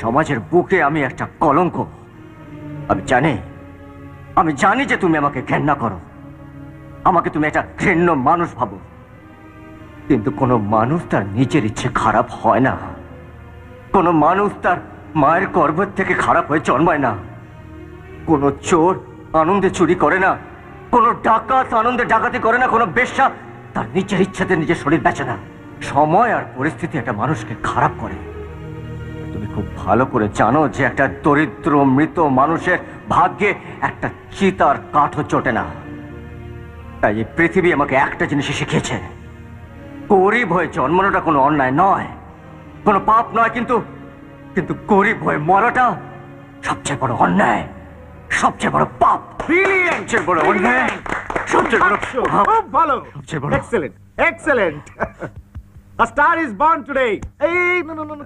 সমাজের বুকে আমি একটা কলঙ্ক। আমি জানি যে তুমি আমাকে ঘৃণা করো, আমাকে তুমি একটা ঘৃণ্য মানুষ ভাবো, কিন্তু কোনো মানুষ তার নিজের ইচ্ছে খারাপ হয় না। কোনো মানুষ তার মায়ের গর্ভ থেকে খারাপ হয়ে জন্মায় না। কোনো চোর আনন্দে চুরি করে না, কোনো ডাকাত আনন্দে ডাকাতি করে না, কোনো বেশ্যা তার নিজের ইচ্ছাতে নিজের শরীর বেচে না। সময় আর পরিস্থিতি একটা মানুষকে খারাপ করে। তুমি খুব ভালো করে জানো যে একটা দরিদ্র মৃত মানুষের ভাগ্যে একটা চিতার কাঠও চটে না। তাই এই পৃথিবী আমাকে একটা জিনিস শিখিয়েছে, গরিব হয়ে জন্মানোটা কোনো অন্যায় নয়, কোনো পাপ নয়, কিন্তু কিন্তু গরিব হয়ে মরাটা সবচেয়ে বড় অন্যায়, সবচেয়ে বড় পাপ। সবচেয়ে বড় অন্যায়, সবচেয়ে বড় পাপ। খুব ভালো, সবচেয়ে বড় excellent, excellent. A star is born today. এই, no, no, no, no.